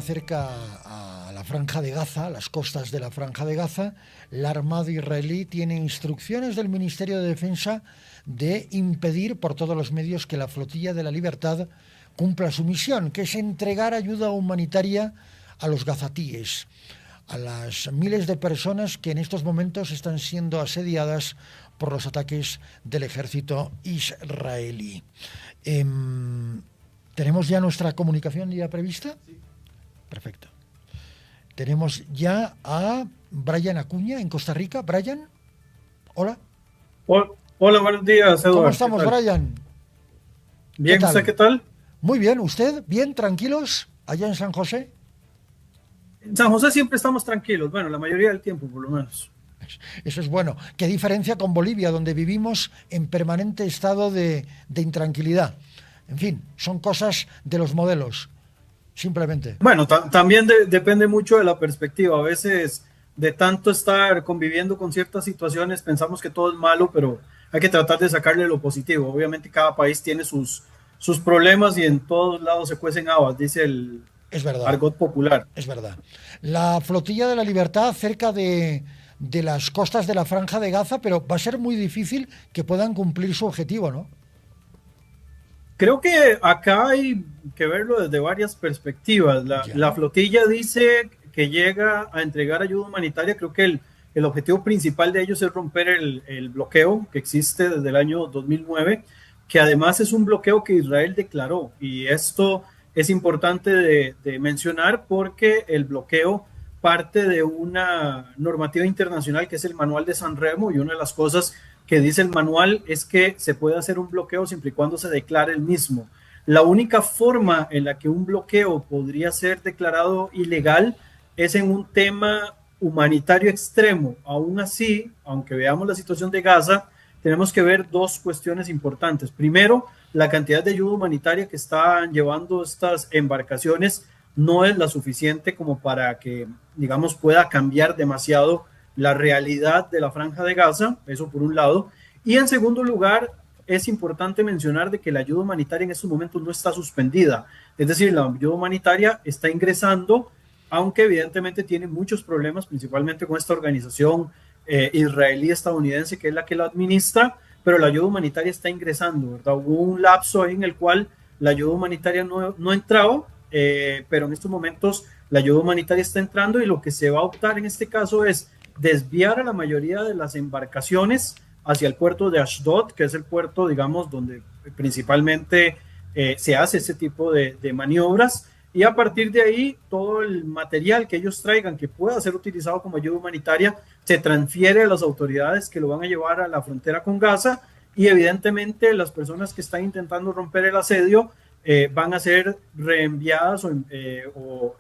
Cerca a la Franja de Gaza, a las costas de la Franja de Gaza, la Armada israelí tiene instrucciones del Ministerio de Defensa de impedir por todos los medios que la Flotilla de la Libertad cumpla su misión, que es entregar ayuda humanitaria a los gazatíes, a las miles de personas que en estos momentos están siendo asediadas por los ataques del ejército israelí. ¿Tenemos ya nuestra comunicación ya prevista? Sí. Perfecto. Tenemos ya a Brian Acuña en Costa Rica. Brian, hola. Hola, buenos días, Eduardo. ¿Cómo estamos, Brian? Bien, ¿usted qué tal? Muy bien, ¿usted? ¿Bien? ¿Tranquilos? ¿Allá en San José? En San José siempre estamos tranquilos, bueno, la mayoría del tiempo, por lo menos. Eso es bueno. ¿Qué diferencia con Bolivia, donde vivimos en permanente estado de intranquilidad? En fin, son cosas de los modelos. Simplemente. Bueno, también depende mucho de la perspectiva. A veces de tanto estar conviviendo con ciertas situaciones pensamos que todo es malo, pero hay que tratar de sacarle lo positivo. Obviamente cada país tiene sus problemas y en todos lados se cuecen habas, dice el argot popular. Es verdad. La Flotilla de la Libertad cerca de las costas de la Franja de Gaza, pero va a ser muy difícil que puedan cumplir su objetivo, ¿no? Creo que acá hay que verlo desde varias perspectivas. La flotilla dice que llega a entregar ayuda humanitaria. Creo que el objetivo principal de ellos es romper el bloqueo que existe desde el año 2009, que además es un bloqueo que Israel declaró. Y esto es importante de mencionar porque el bloqueo parte de una normativa internacional que es el Manual de San Remo, y una de las cosas que dice el manual es que se puede hacer un bloqueo siempre y cuando se declare el mismo. La única forma en la que un bloqueo podría ser declarado ilegal es en un tema humanitario extremo. Aún así, aunque veamos la situación de Gaza, tenemos que ver dos cuestiones importantes. Primero, la cantidad de ayuda humanitaria que están llevando estas embarcaciones no es la suficiente como para que, digamos, pueda cambiar demasiado la realidad de la Franja de Gaza, eso por un lado. Y en segundo lugar, es importante mencionar de que la ayuda humanitaria en estos momentos no está suspendida. Es decir, la ayuda humanitaria está ingresando, aunque evidentemente tiene muchos problemas, principalmente con esta organización israelí-estadounidense que es la que la administra, pero la ayuda humanitaria está ingresando, ¿verdad? Hubo un lapso ahí en el cual la ayuda humanitaria no entraba, pero en estos momentos la ayuda humanitaria está entrando y lo que se va a optar en este caso es desviar a la mayoría de las embarcaciones hacia el puerto de Ashdod, que es el puerto, digamos, donde principalmente se hace ese tipo de maniobras, y a partir de ahí todo el material que ellos traigan que pueda ser utilizado como ayuda humanitaria se transfiere a las autoridades que lo van a llevar a la frontera con Gaza, y evidentemente las personas que están intentando romper el asedio van a ser reenviadas o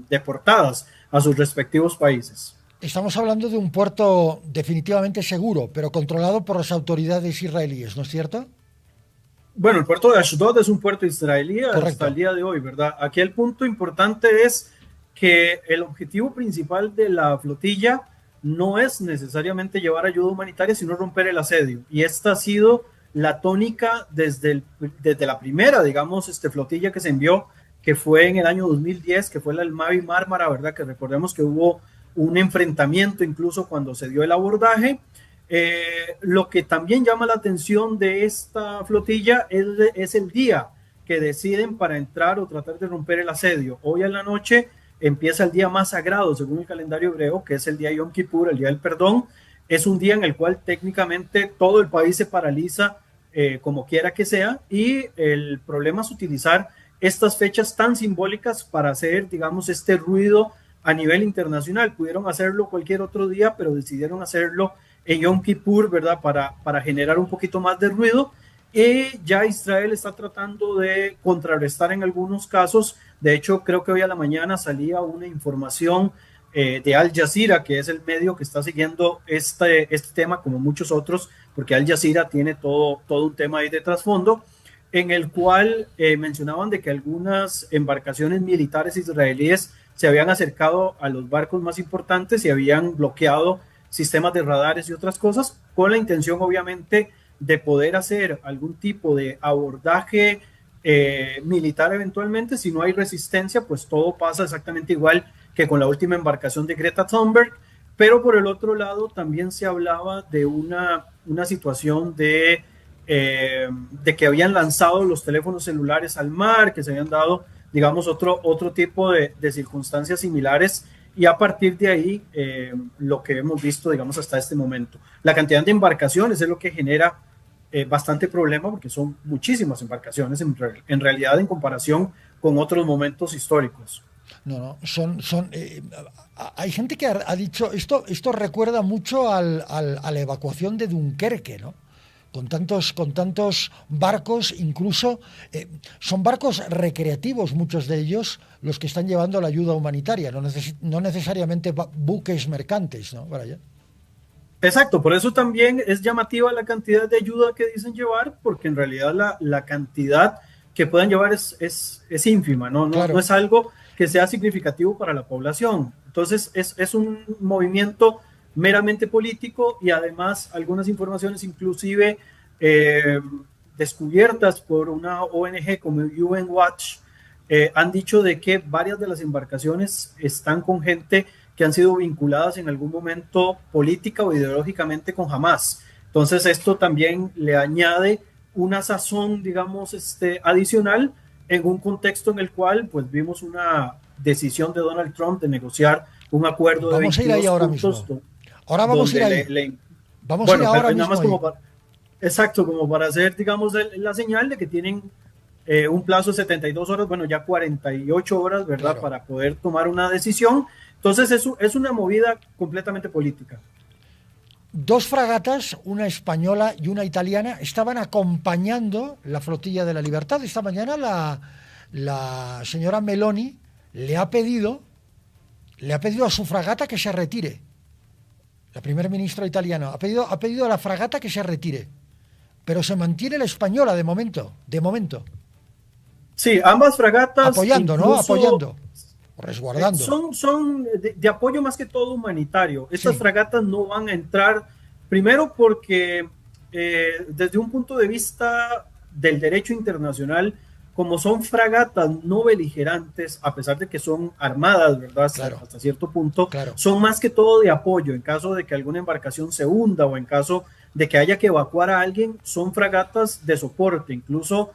deportadas a sus respectivos países. Estamos hablando de un puerto definitivamente seguro, pero controlado por las autoridades israelíes, ¿no es cierto? Bueno, el puerto de Ashdod es un puerto israelí. Correcto. Hasta el día de hoy, ¿verdad? Aquí el punto importante es que el objetivo principal de la flotilla no es necesariamente llevar ayuda humanitaria, sino romper el asedio. Y esta ha sido la tónica desde la primera, digamos, flotilla que se envió, que fue en el año 2010, que fue la del Mavi Mármara, ¿verdad? Que recordemos que hubo un enfrentamiento incluso cuando se dio el abordaje. Lo que también llama la atención de esta flotilla es el día que deciden para entrar o tratar de romper el asedio. Hoy en la noche empieza el día más sagrado según el calendario hebreo, que es el día Yom Kippur, el día del perdón. Es un día en el cual técnicamente todo el país se paraliza, como quiera que sea, y el problema es utilizar estas fechas tan simbólicas para hacer, digamos, este ruido a nivel internacional. Pudieron hacerlo cualquier otro día, pero decidieron hacerlo en Yom Kippur, ¿verdad? Para generar un poquito más de ruido. Y ya Israel está tratando de contrarrestar en algunos casos. De hecho, creo que hoy a la mañana salía una información de Al Jazeera, que es el medio que está siguiendo este tema, como muchos otros, porque Al Jazeera tiene todo un tema ahí de trasfondo, en el cual mencionaban de que algunas embarcaciones militares israelíes se habían acercado a los barcos más importantes y habían bloqueado sistemas de radares y otras cosas, con la intención obviamente de poder hacer algún tipo de abordaje militar eventualmente. Si no hay resistencia, pues todo pasa exactamente igual que con la última embarcación de Greta Thunberg. Pero por el otro lado también se hablaba de una situación de que habían lanzado los teléfonos celulares al mar, que se habían dado, digamos, otro tipo de circunstancias similares, y a partir de ahí lo que hemos visto, digamos, hasta este momento. La cantidad de embarcaciones es lo que genera bastante problema, porque son muchísimas embarcaciones en realidad en comparación con otros momentos históricos. No, hay gente que ha dicho, esto recuerda mucho a la evacuación de Dunkerque, ¿no? Con tantos barcos, incluso son barcos recreativos, muchos de ellos, los que están llevando la ayuda humanitaria, no necesariamente buques mercantes, ¿no? Para allá. Exacto, por eso también es llamativa la cantidad de ayuda que dicen llevar, porque en realidad la cantidad que puedan llevar es ínfima, ¿no? Claro. No es algo que sea significativo para la población. Entonces es un movimiento meramente político, y además algunas informaciones inclusive descubiertas por una ONG como UN Watch han dicho de que varias de las embarcaciones están con gente que han sido vinculadas en algún momento política o ideológicamente con Hamas. Entonces esto también le añade una sazón, digamos, adicional, en un contexto en el cual pues vimos una decisión de Donald Trump de negociar un acuerdo de 22 puntos. Vamos a ir ahí ahora mismo. Ahora vamos a ir ahí. Vamos a ir ahora mismo. Nada más como exacto, como para hacer, digamos, la señal de que tienen un plazo de 72 horas, bueno, ya 48 horas, ¿verdad? Claro. Para poder tomar una decisión. Entonces es una movida completamente política. 2 fragatas, una española y una italiana, estaban acompañando la flotilla de la Libertad. Esta mañana la señora Meloni le ha pedido a su fragata que se retire. La primer ministra italiana ha pedido a la fragata que se retire, pero se mantiene la española de momento. Sí, ambas fragatas apoyando, incluso, ¿no? Apoyando, resguardando. Son de apoyo más que todo humanitario. Estas fragatas no van a entrar, primero porque desde un punto de vista del derecho internacional, como son fragatas no beligerantes, a pesar de que son armadas, ¿verdad? Claro. Hasta cierto punto, claro. Son más que todo de apoyo en caso de que alguna embarcación se hunda o en caso de que haya que evacuar a alguien. Son fragatas de soporte, incluso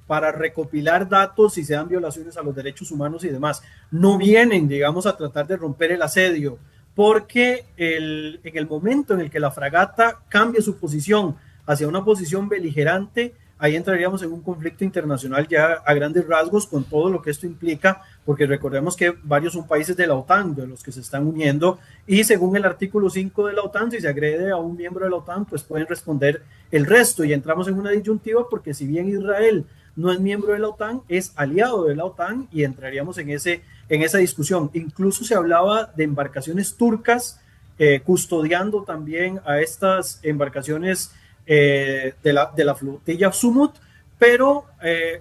para recopilar datos si se dan violaciones a los derechos humanos y demás. No vienen, digamos, a tratar de romper el asedio, porque en el momento en el que la fragata cambie su posición hacia una posición beligerante, ahí entraríamos en un conflicto internacional ya a grandes rasgos, con todo lo que esto implica, porque recordemos que varios son países de la OTAN, de los que se están uniendo, y según el artículo 5 de la OTAN, si se agrede a un miembro de la OTAN, pues pueden responder el resto, y entramos en una disyuntiva, porque si bien Israel no es miembro de la OTAN, es aliado de la OTAN, y entraríamos en esa discusión. Incluso se hablaba de embarcaciones turcas custodiando también a estas embarcaciones de la flotilla Sumut, pero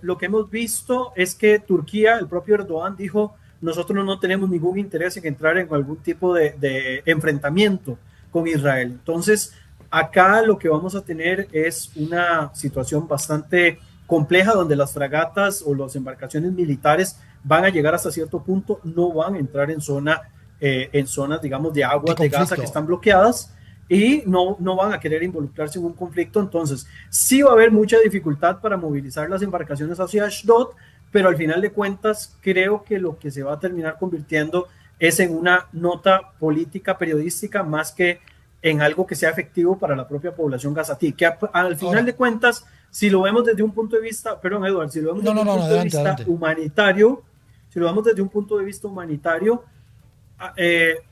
lo que hemos visto es que Turquía, el propio Erdogan dijo: nosotros no tenemos ningún interés en entrar en algún tipo de enfrentamiento con Israel. Entonces acá lo que vamos a tener es una situación bastante compleja, donde las fragatas o las embarcaciones militares van a llegar hasta cierto punto, no van a entrar en zonas, digamos, de aguas de Gaza que están bloqueadas, y no van a querer involucrarse en un conflicto. Entonces sí va a haber mucha dificultad para movilizar las embarcaciones hacia Ashdod, pero al final de cuentas creo que lo que se va a terminar convirtiendo es en una nota política periodística más que en algo que sea efectivo para la propia población gazatí, que al final de cuentas, si lo vemos desde un punto de vista, perdón Eduardo, si lo vemos desde un punto de vista humanitario, si lo vemos desde un punto de vista humanitario,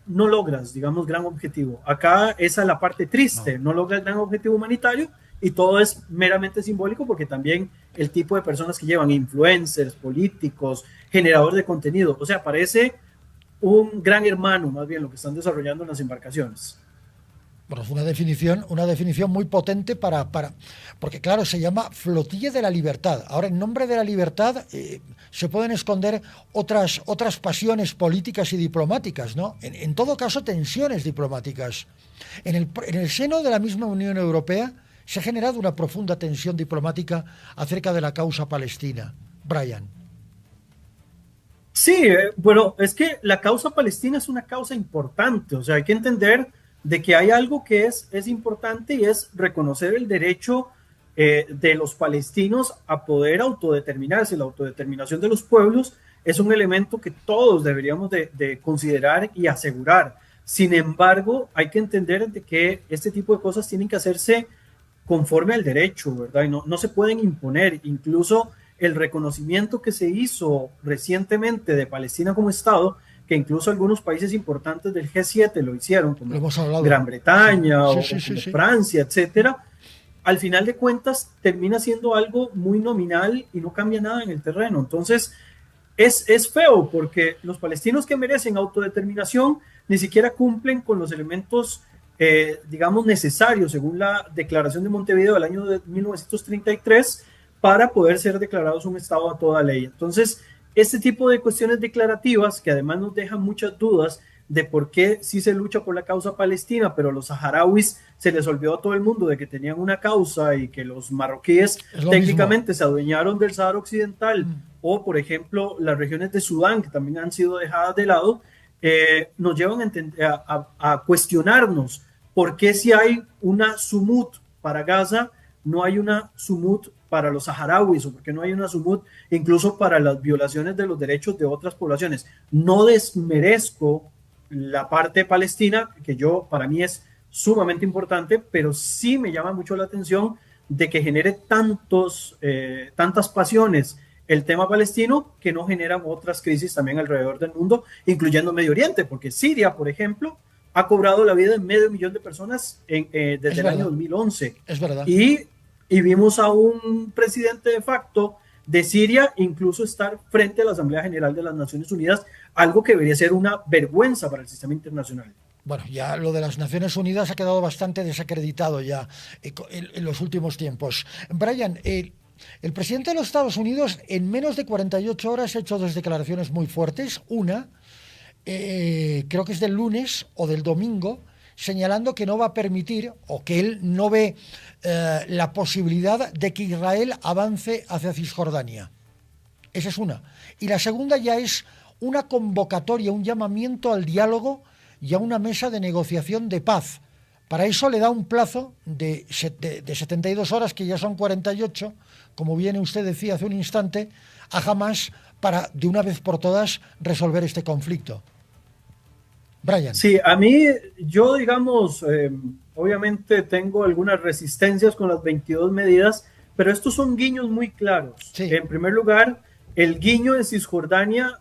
no logras, digamos, gran objetivo. Acá esa es la parte triste, no logras gran objetivo humanitario, y todo es meramente simbólico, porque también el tipo de personas que llevan, influencers, políticos, generadores de contenido, o sea, parece un gran hermano más bien lo que están desarrollando en las embarcaciones. Bueno, es una definición muy potente porque claro, se llama Flotilla de la Libertad. Ahora, en nombre de la libertad se pueden esconder otras pasiones políticas y diplomáticas, ¿no? En todo caso, tensiones diplomáticas. En el seno de la misma Unión Europea Se ha generado una profunda tensión diplomática acerca de la causa palestina. Brian. Sí, bueno, es que la causa palestina es una causa importante, o sea, hay que entender de que hay algo que es importante y es reconocer el derecho de los palestinos a poder autodeterminarse. La autodeterminación de los pueblos es un elemento que todos deberíamos de considerar y asegurar. Sin embargo, hay que entender de que este tipo de cosas tienen que hacerse conforme al derecho, ¿verdad? Y no se pueden imponer. Incluso el reconocimiento que se hizo recientemente de Palestina como Estado, que incluso algunos países importantes del G7 lo hicieron, como Gran Bretaña o Francia, etcétera, al final de cuentas termina siendo algo muy nominal y no cambia nada en el terreno. Entonces, es feo porque los palestinos que merecen autodeterminación ni siquiera cumplen con los elementos, digamos, necesarios según la Declaración de Montevideo del año de 1933 para poder ser declarados un Estado a toda ley. Entonces, este tipo de cuestiones declarativas, que además nos dejan muchas dudas de por qué sí se lucha por la causa palestina, pero los saharauis se les olvidó a todo el mundo de que tenían una causa y que los marroquíes técnicamente se adueñaron del Sahara Occidental, o por ejemplo las regiones de Sudán, que también han sido dejadas de lado, nos llevan a cuestionarnos por qué si hay una sumut para Gaza, no hay una sumut para los saharauis, o porque no hay una sumut incluso para las violaciones de los derechos de otras poblaciones. No desmerezco la parte palestina, que para mí es sumamente importante, pero sí me llama mucho la atención de que genere tantas pasiones el tema palestino, que no generan otras crisis también alrededor del mundo, incluyendo Medio Oriente, porque Siria, por ejemplo, ha cobrado la vida de 500.000 personas desde el año 2011. Es verdad. Y vimos a un presidente de facto de Siria incluso estar frente a la Asamblea General de las Naciones Unidas, algo que debería ser una vergüenza para el sistema internacional. Bueno, ya lo de las Naciones Unidas ha quedado bastante desacreditado ya en los últimos tiempos. Brian, el presidente de los Estados Unidos en menos de 48 horas ha hecho dos declaraciones muy fuertes. Una, creo que es del lunes o del domingo, señalando que no va a permitir, o que él no ve la posibilidad de que Israel avance hacia Cisjordania. Esa es una. Y la segunda ya es una convocatoria, un llamamiento al diálogo y a una mesa de negociación de paz. Para eso le da un plazo de 72 horas, que ya son 48, como bien usted decía hace un instante, a Hamás, para de una vez por todas resolver este conflicto. Brian. Sí, a mí, yo digamos, obviamente tengo algunas resistencias con las 22 medidas, pero estos son guiños muy claros. Sí. En primer lugar, el guiño de Cisjordania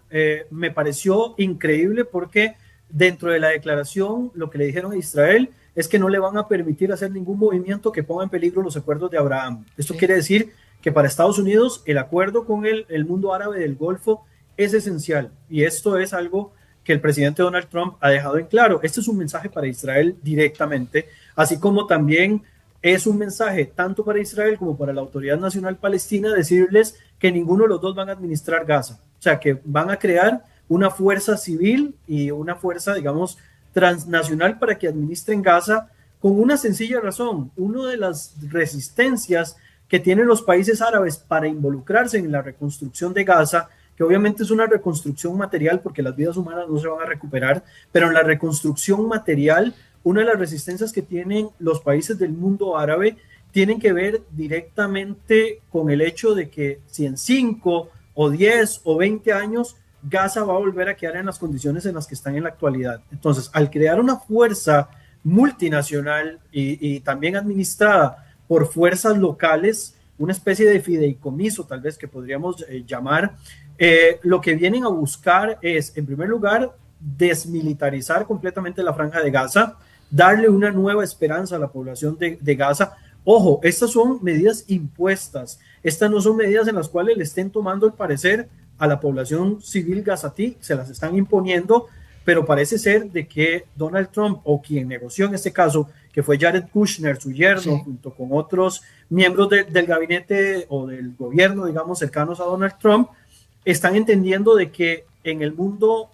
me pareció increíble, porque dentro de la declaración lo que le dijeron a Israel es que no le van a permitir hacer ningún movimiento que ponga en peligro los acuerdos de Abraham. Esto quiere decir que para Estados Unidos el acuerdo con el mundo árabe del Golfo es esencial, y esto es algo que el presidente Donald Trump ha dejado en claro. Este es un mensaje para Israel directamente, así como también es un mensaje tanto para Israel como para la Autoridad Nacional Palestina, decirles que ninguno de los dos van a administrar Gaza, o sea, que van a crear una fuerza civil y una fuerza, digamos, transnacional para que administren Gaza, con una sencilla razón. Una de las resistencias que tienen los países árabes para involucrarse en la reconstrucción de Gaza, que obviamente es una reconstrucción material porque las vidas humanas no se van a recuperar, pero en la reconstrucción material, una de las resistencias que tienen los países del mundo árabe tienen que ver directamente con el hecho de que si en 5 o 10 o 20 años Gaza va a volver a quedar en las condiciones en las que están en la actualidad. Entonces, al crear una fuerza multinacional y también administrada por fuerzas locales, una especie de fideicomiso tal vez que podríamos llamar, lo que vienen a buscar es, en primer lugar, desmilitarizar completamente la Franja de Gaza, darle una nueva esperanza a la población de Gaza. Ojo, estas son medidas impuestas, estas no son medidas en las cuales le estén tomando el parecer a la población civil gazatí, se las están imponiendo, pero parece ser de que Donald Trump, o quien negoció en este caso, que fue Jared Kushner, su yerno, junto con otros miembros del gabinete o del gobierno, digamos, cercanos a Donald Trump, están entendiendo de que en el mundo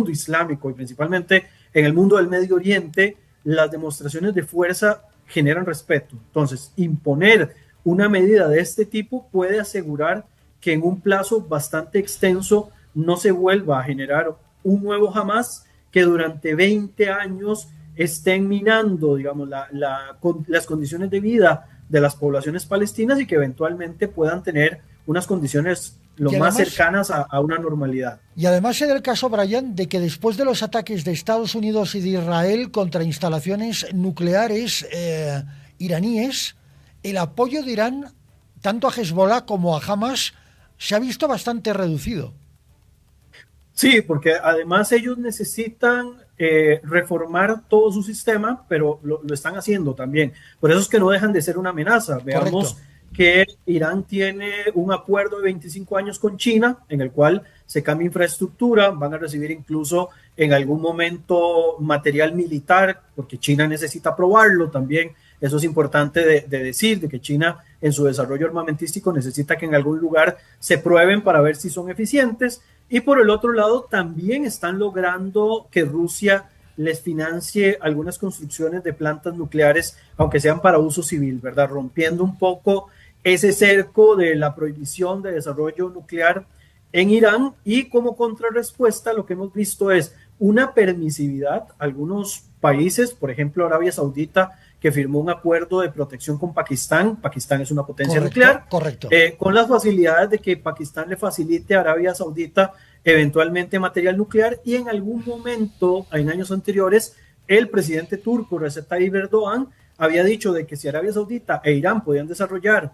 islámico y principalmente en el mundo del Medio Oriente, las demostraciones de fuerza generan respeto. Entonces, imponer una medida de este tipo puede asegurar que en un plazo bastante extenso no se vuelva a generar un nuevo Hamas que durante 20 años estén minando, digamos, las condiciones de vida de las poblaciones palestinas y que eventualmente puedan tener unas condiciones lo más cercanas a una normalidad. Y además se da el caso, Brian, de que después de los ataques de Estados Unidos y de Israel contra instalaciones nucleares iraníes, el apoyo de Irán, tanto a Hezbollah como a Hamas, se ha visto bastante reducido. Sí, porque además ellos necesitan reformar todo su sistema, pero lo están haciendo también. Por eso es que no dejan de ser una amenaza. Veamos que Irán tiene un acuerdo de 25 años con China, en el cual se cambia infraestructura, van a recibir incluso en algún momento material militar, porque China necesita probarlo también. Eso es importante de decir, de que China en su desarrollo armamentístico necesita que en algún lugar se prueben para ver si son eficientes. Y por el otro lado, también están logrando que Rusia les financie algunas construcciones de plantas nucleares, aunque sean para uso civil, ¿verdad? Rompiendo un poco ese cerco de la prohibición de desarrollo nuclear en Irán. Y como contrarrespuesta, lo que hemos visto es una permisividad. Algunos países, por ejemplo Arabia Saudita, que firmó un acuerdo de protección con Pakistán. Pakistán es una potencia nuclear. Correcto. Con las facilidades de que Pakistán le facilite a Arabia Saudita eventualmente material nuclear, y en algún momento, en años anteriores, el presidente turco Recep Tayyip Erdogan había dicho de que si Arabia Saudita e Irán podían desarrollar,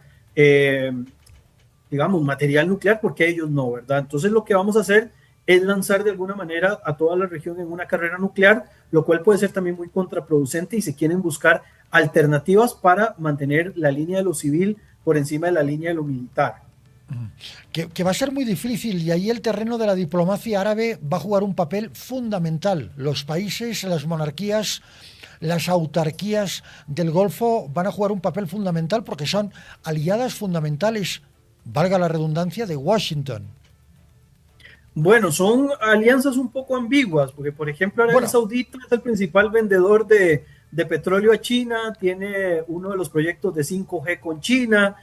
digamos, material nuclear, porque ellos no, ¿verdad? Entonces lo que vamos a hacer es lanzar de alguna manera a toda la región en una carrera nuclear, lo cual puede ser también muy contraproducente y se quieren buscar alternativas para mantener la línea de lo civil por encima de la línea de lo militar. Que va a ser muy difícil, y ahí el terreno de la diplomacia árabe va a jugar un papel fundamental. Los países, las monarquías, las autarquías del Golfo van a jugar un papel fundamental porque son aliadas fundamentales, valga la redundancia, de Washington. Bueno, son alianzas un poco ambiguas, porque por ejemplo Arabia Saudita es el principal vendedor de petróleo a China, tiene uno de los proyectos de 5G con China,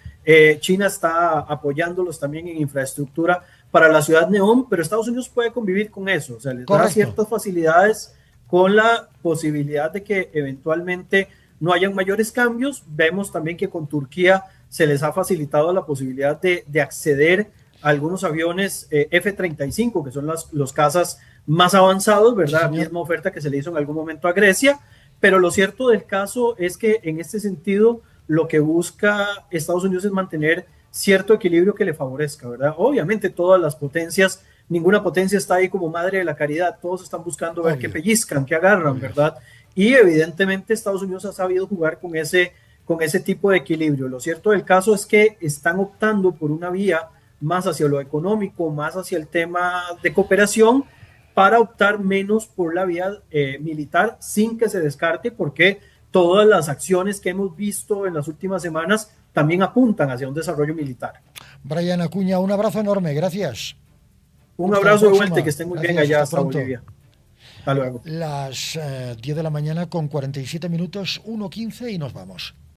China está apoyándolos también en infraestructura para la ciudad Neom, pero Estados Unidos puede convivir con eso, o sea, les da ciertas facilidades con la posibilidad de que eventualmente no hayan mayores cambios. Vemos también que con Turquía se les ha facilitado la posibilidad de acceder algunos aviones F-35, que son los cazas más avanzados, ¿verdad? Sí, misma oferta que se le hizo en algún momento a Grecia, pero lo cierto del caso es que en este sentido lo que busca Estados Unidos es mantener cierto equilibrio que le favorezca, ¿verdad? Obviamente todas las potencias, ninguna potencia está ahí como madre de la caridad, todos están buscando ver qué pellizcan, qué agarran, ¿verdad? Y evidentemente Estados Unidos ha sabido jugar con ese tipo de equilibrio. Lo cierto del caso es que están optando por una vía más hacia lo económico, más hacia el tema de cooperación, para optar menos por la vía militar, sin que se descarte, porque todas las acciones que hemos visto en las últimas semanas también apuntan hacia un desarrollo militar. Brian Acuña, un abrazo enorme, gracias. Un abrazo de vuelta y que estén muy bien allá hasta Bolivia. Hasta luego. Las 10 de la mañana con 47 minutos, 1:15 y nos vamos.